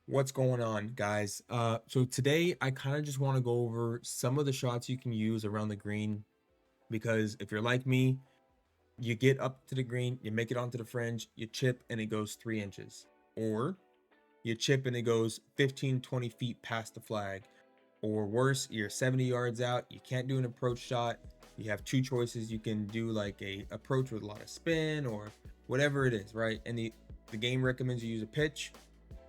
What's going on, guys? So today I kind of just want to go over some of the shots you can use around the green because if you're like me, you get up to the green, you make it onto the fringe, you chip and it goes 3 inches, or you chip and it goes 15, 20 feet past the flag, or worse, you're 70 yards out, you can't do an approach shot. You have two choices. You can do like a approach with a lot of spin or whatever it is, right? And the game recommends you use a pitch.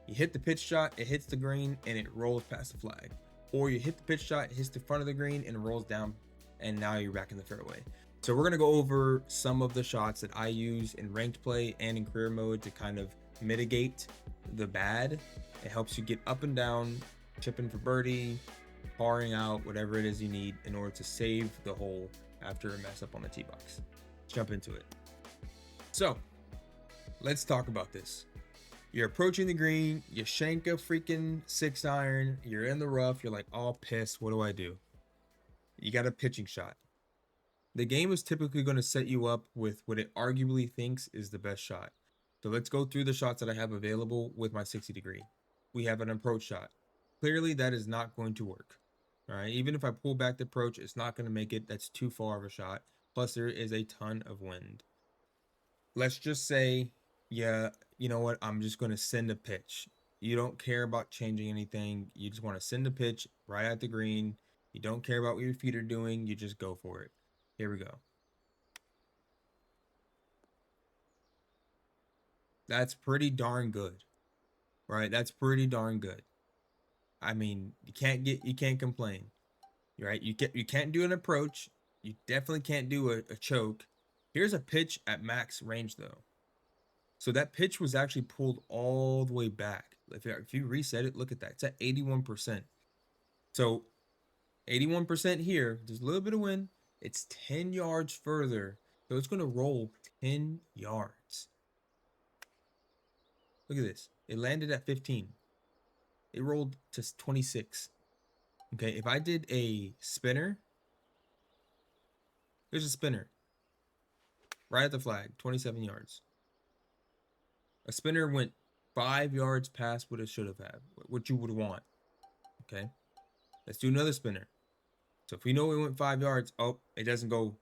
You hit the pitch shot, it hits the green, and it rolls past the flag. Or you hit the pitch shot, it hits the front of the green, and it rolls down, and now you're back in the fairway. So we're going to go over some of the shots that I use in ranked play and in career mode to kind of mitigate the bad. It helps you get up and down, chipping for birdie, parring out, whatever it is you need in order to save the hole after a mess up on the tee box. Let's jump into it. So let's talk about this. You're approaching the green, you shank a freaking 6-iron, you're in the rough, you're like, all pissed, what do I do? You got a pitching shot. The game is typically going to set you up with what it arguably thinks is the best shot. So let's go through the shots that I have available with my 60 degree. We have an approach shot. Clearly that is not going to work. All right, even if I pull back the approach, it's not going to make it. That's too far of a shot. Plus there is a ton of wind. Let's just say, yeah, you know what? I'm just going to send a pitch. You don't care about changing anything. You just want to send a pitch right at the green. You don't care about what your feet are doing. You just go for it. Here we go. That's pretty darn good, right? That's pretty darn good. I mean, you can't complain, right? You can't do an approach. You definitely can't do a choke. Here's a pitch at max range though. So that pitch was actually pulled all the way back. If you reset it, look at that. It's at 81%. So 81% here, there's a little bit of wind. It's 10 yards further. So it's going to roll 10 yards. Look at this. It landed at 15. It rolled to 26. Okay, if I did a spinner, here's a spinner. Right at the flag, 27 yards. A spinner went 5 yards past what it should have had, what you would want. Okay, let's do another spinner. So if we know we went 5 yards, oh, it doesn't go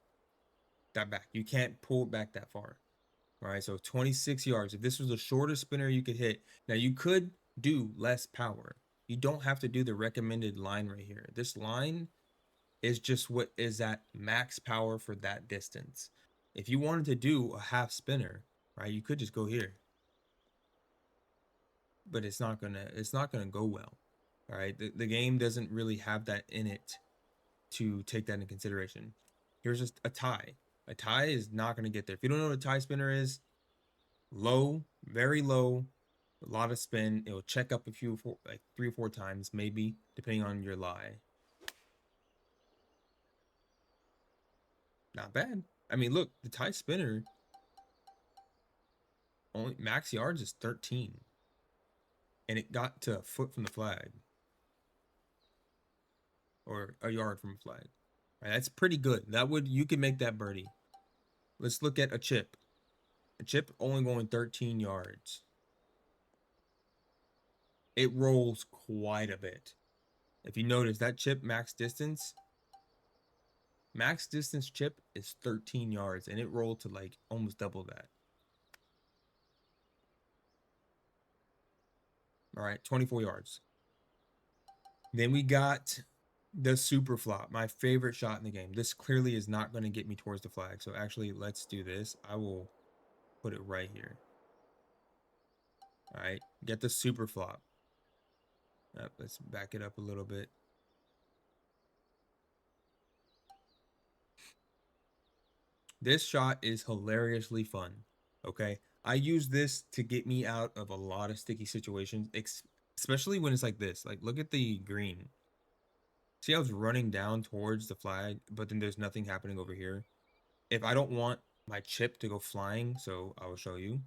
that back. You can't pull it back that far. All right, so 26 yards. If this was the shortest spinner you could hit, now you could do less power. You don't have to do the recommended line right here. This line is just what is at max power for that distance. If you wanted to do a half spinner, right, you could just go here. But it's not gonna go well. All right, the game doesn't really have that in it to take that into consideration. Here's just a tie. A tie is not going to get there. If you don't know what a tie spinner is, low, very low, a lot of spin. It'll check up like 3 or 4 times, maybe, depending on your lie. Not bad. I mean, look, the tie spinner, only max yards is 13. And it got to a foot from the flag. Or a yard from a flag. Right, that's pretty good. You can make that birdie. Let's look at a chip. A chip only going 13 yards. It rolls quite a bit. If you notice that chip max distance chip is 13 yards and it rolled to like almost double that. All right, 24 yards. Then we got the super flop, my favorite shot in the game. This clearly is not going to get me towards the flag. So actually, let's do this. I will put it right here. All right, get the super flop. Let's back it up a little bit. This shot is hilariously fun. Okay, I use this to get me out of a lot of sticky situations, especially when it's like this. Like, look at the green. See how it's running down towards the flag, but then there's nothing happening over here. If I don't want my chip to go flying, so I will show you.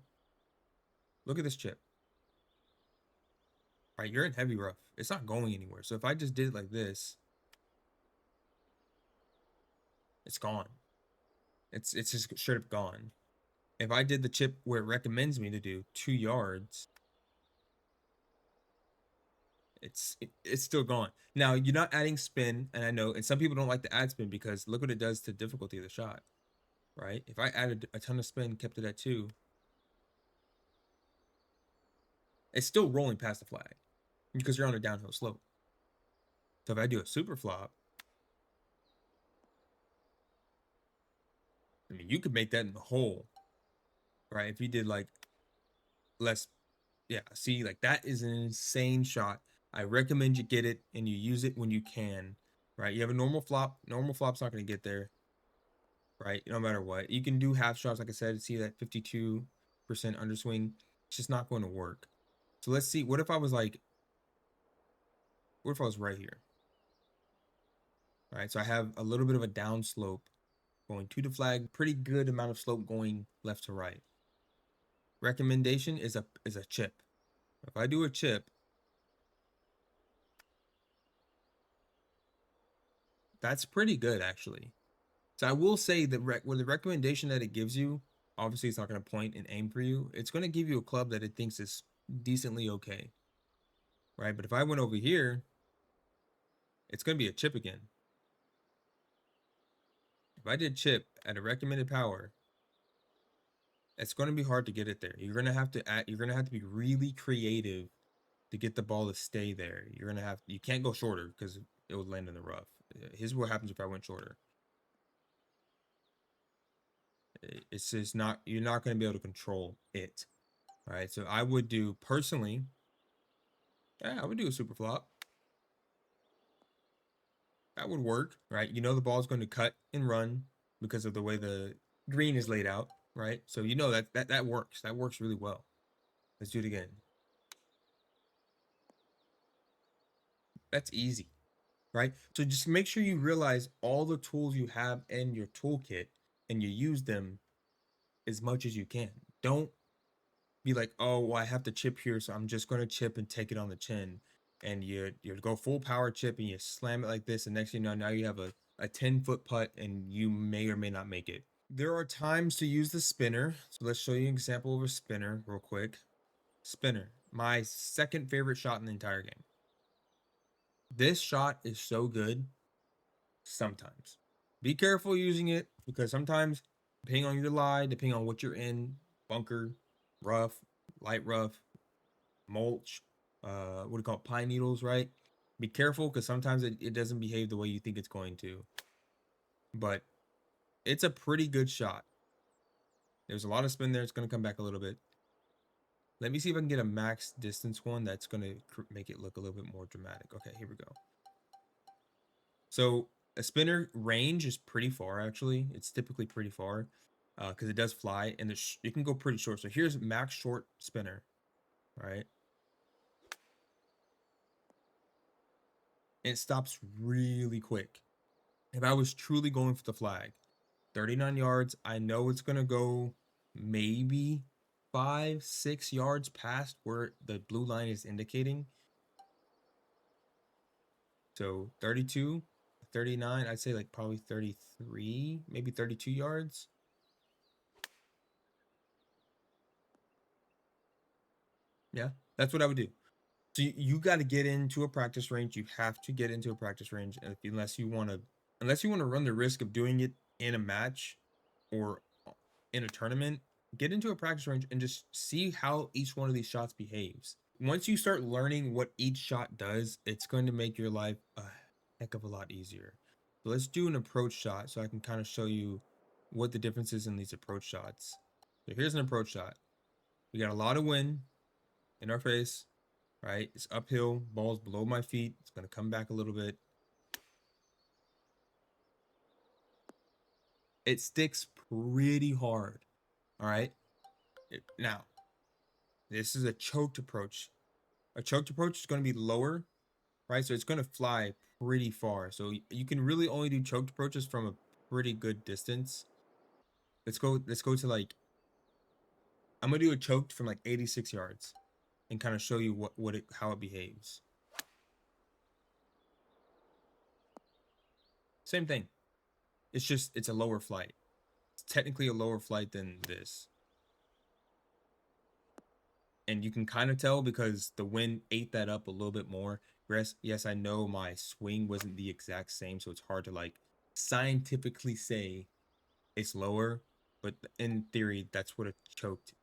Look at this chip. All right, you're in heavy rough. It's not going anywhere. So if I just did it like this, it's gone. It's just straight up gone. If I did the chip where it recommends me to do 2 yards, It's still gone. Now you're not adding spin, and I know, and some people don't like to add spin because look what it does to difficulty of the shot, right? If I added a ton of spin, kept it at 2, it's still rolling past the flag because you're on a downhill slope. So if I do a super flop, I mean, you could make that in the hole, right? If you did like less, yeah, see, like that is an insane shot. I recommend you get it and you use it when you can, right? You have a normal flop. Normal flop's not going to get there, right? No matter what. You can do half shots, like I said, see that 52% underswing. It's just not going to work. So let's see. What if I was like, what if I was right here? All right, so I have a little bit of a down slope going to the flag, pretty good amount of slope going left to right. Recommendation is a chip. If I do a chip, that's pretty good actually. So I will say that with the recommendation that it gives you, obviously it's not going to point and aim for you. It's going to give you a club that it thinks is decently okay, right? But if I went over here, it's going to be a chip again. If I did chip at a recommended power, it's going to be hard to get it there. You're going to have to you're going to have to be really creative to get the ball to stay there. You can't go shorter because it would land in the rough. Here's what happens if I went shorter. It's just not, you're not going to be able to control it. All right. So I would do personally, yeah, I would do a super flop. That would work, right? You know, the ball is going to cut and run because of the way the green is laid out, right? So you know that works. That works really well. Let's do it again. That's easy, right? So just make sure you realize all the tools you have in your toolkit and you use them as much as you can. Don't be like, oh, well, I have to chip here, so I'm just going to chip and take it on the chin. And you go full power chip and you slam it like this, and next thing you know, now you have a 10-foot putt and you may or may not make it. There are times to use the spinner. So let's show you an example of a spinner real quick. Spinner, my second favorite shot in the entire game. This shot is so good sometimes. Be careful using it because sometimes, depending on your lie, depending on what you're in, bunker, rough, light rough, mulch, what do you call it, pine needles, right? Be careful because sometimes it doesn't behave the way you think it's going to. But it's a pretty good shot. There's a lot of spin there. It's going to come back a little bit. Let me see if I can get a max distance one that's going to make it look a little bit more dramatic. Okay, here we go. So a spinner range is pretty far, actually. It's typically pretty far because it does fly, and it can go pretty short. So here's max short spinner, right? And it stops really quick. If I was truly going for the flag, 39 yards, I know it's going to go maybe 5-6 yards past where the blue line is indicating. So 32, 39, I'd say like probably 33, maybe 32 yards. Yeah, that's what I would do. So you got to get into a practice range. You have to get into a practice range unless you want to run the risk of doing it in a match or in a tournament. Get into a practice range and just see how each one of these shots behaves. Once you start learning what each shot does, it's going to make your life a heck of a lot easier. So let's do an approach shot so I can kind of show you what the difference is in these approach shots. So here's an approach shot. We got a lot of wind in our face, right? It's uphill, ball's below my feet. It's going to come back a little bit. It sticks pretty hard, all right? Now, this is a choked approach. A choked approach is going to be lower, right? So it's going to fly pretty far. So you can really only do choked approaches from a pretty good distance. Let's go to like, I'm going to do a choked from like 86 yards and kind of show you how it behaves. Same thing. It's a lower flight. It's technically a lower flight than this. And you can kind of tell because the wind ate that up a little bit more. Yes, I know my swing wasn't the exact same, so it's hard to like scientifically say it's lower, but in theory, that's what a choked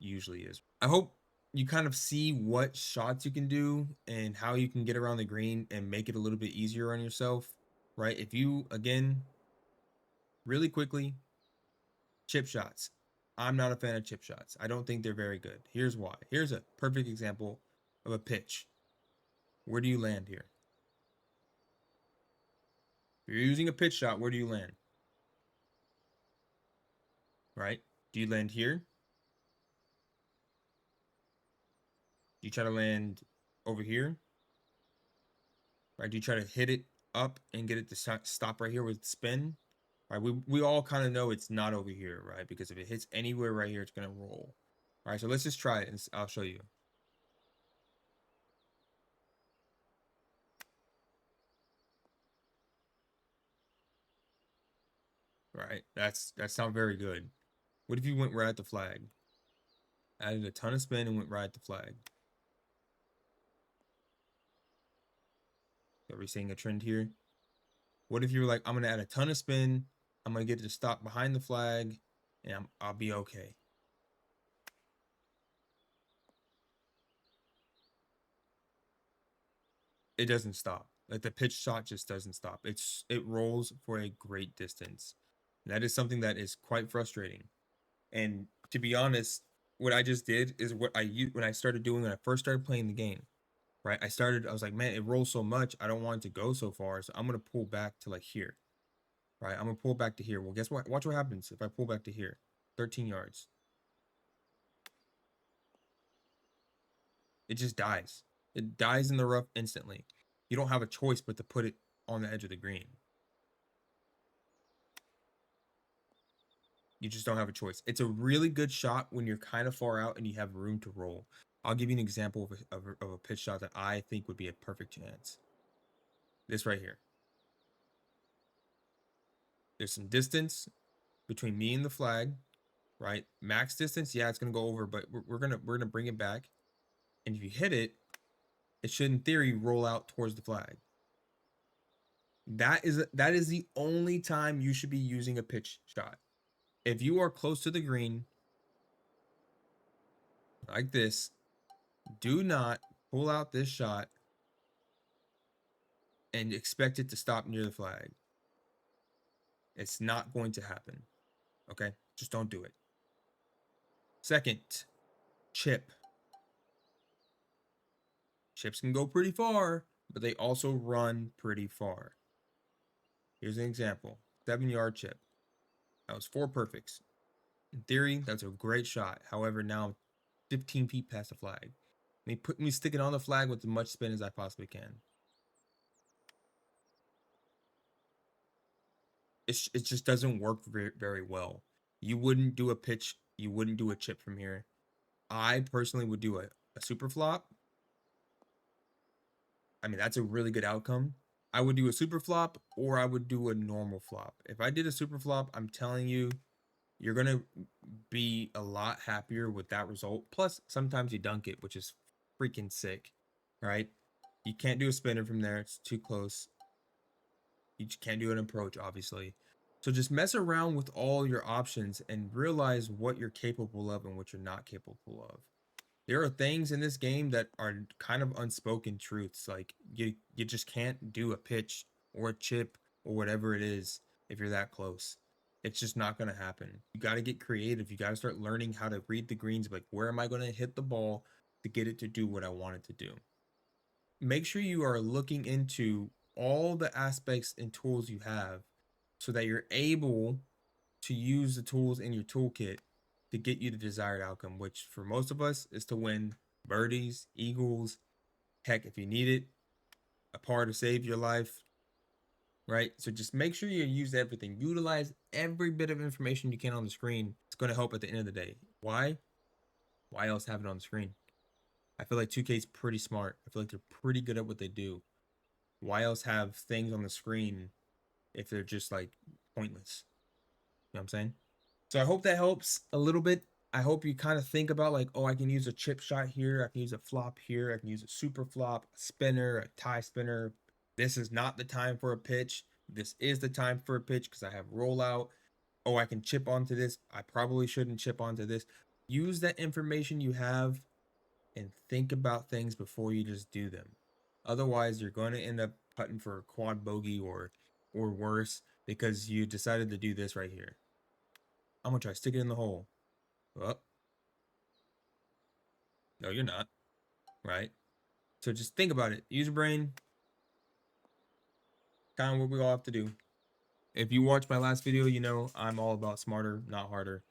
usually is. I hope you kind of see what shots you can do and how you can get around the green and make it a little bit easier on yourself, right? If you, again, really quickly, chip shots. I'm not a fan of chip shots. I don't think they're very good. Here's why. Here's a perfect example of a pitch. Where do you land here? If you're using a pitch shot, where do you land? Right? Do you land here? Do you try to land over here? Right? Do you try to hit it up and get it to stop right here with spin? Right? We all kind of know it's not over here, right? Because if it hits anywhere right here, it's gonna roll. All right, so let's just try it and I'll show you. Right? That's not very good. What if you went right at the flag? Added a ton of spin and went right at the flag. Are we seeing a trend here? What if you were like, I'm gonna add a ton of spin, I'm gonna get it to stop behind the flag, and I'll be okay. It doesn't stop. Like the pitch shot just doesn't stop. It rolls for a great distance. And that is something that is quite frustrating. And to be honest, what I just did is what I used when I started doing when I first started playing the game. Right? I was like, man, it rolls so much. I don't want it to go so far. So I'm gonna pull back to like here. Right? I'm gonna pull back to here. Well, guess what? Watch what happens if I pull back to here. 13 yards. It just dies. It dies in the rough instantly. You don't have a choice but to put it on the edge of the green. You just don't have a choice. It's a really good shot when you're kind of far out and you have room to roll. I'll give you an example of a pitch shot that I think would be a perfect chance. This right here. There's some distance between me and the flag, right? Max distance, yeah, it's gonna go over, but we're gonna bring it back. And if you hit it, it should in theory roll out towards the flag. That is the only time you should be using a pitch shot. If you are close to the green, like this, do not pull out this shot and expect it to stop near the flag. It's not going to happen. Okay? Just don't do it. Second, chip. Chips can go pretty far, but they also run pretty far. Here's an example. 7-yard chip. That was 4 perfects. In theory, that's a great shot. However, now I'm 15 feet past the flag. Put me sticking on the flag with as much spin as I possibly can. It just doesn't work very, very well. You wouldn't do a pitch. You wouldn't do a chip from here. I personally would do a super flop. I mean, that's a really good outcome. I would do a super flop or I would do a normal flop. If I did a super flop, I'm telling you, you're going to be a lot happier with that result. Plus, sometimes you dunk it, which is freaking sick, right? You can't do a spinner from there. It's too close. You just can't do an approach, obviously. So just mess around with all your options and realize what you're capable of and what you're not capable of. There are things in this game that are kind of unspoken truths. Like you just can't do a pitch or a chip or whatever it is if you're that close. It's just not going to happen. You got to get creative. You got to start learning how to read the greens. Like, where am I going to hit the ball to get it to do what I want it to do? Make sure you are looking into all the aspects and tools you have so that you're able to use the tools in your toolkit to get you the desired outcome, which for most of us is to win birdies, eagles, heck, if you need it, a par to save your life, right? So just make sure you use everything. Utilize every bit of information you can on the screen. It's going to help at the end of the day. Why? Why else have it on the screen? I feel like 2K is pretty smart. I feel like they're pretty good at what they do. Why else have things on the screen if they're just like pointless? You know what I'm saying? So I hope that helps a little bit. I hope you kind of think about like, oh, I can use a chip shot here, I can use a flop here, I can use a super flop, a spinner, a tie spinner. This is not the time for a pitch. This is the time for a pitch because I have rollout. Oh, I can chip onto this. I probably shouldn't chip onto this. Use that information you have and think about things before you just do them. Otherwise, you're going to end up putting for a quad bogey or worse because you decided to do this right here. I'm gonna try to stick it in the hole. Well, no, you're not, right? So just think about it. Use your brain. Kind of what we all have to do. If you watched my last video, you know I'm all about smarter, not harder.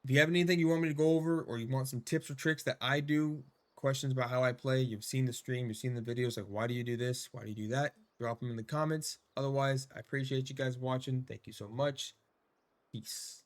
If you have anything you want me to go over, or you want some tips or tricks that I do, questions about how I play, you've seen the stream, you've seen the videos, like why do you do this? Why do you do that? Drop them in the comments. Otherwise, I appreciate you guys watching. Thank you so much. Peace.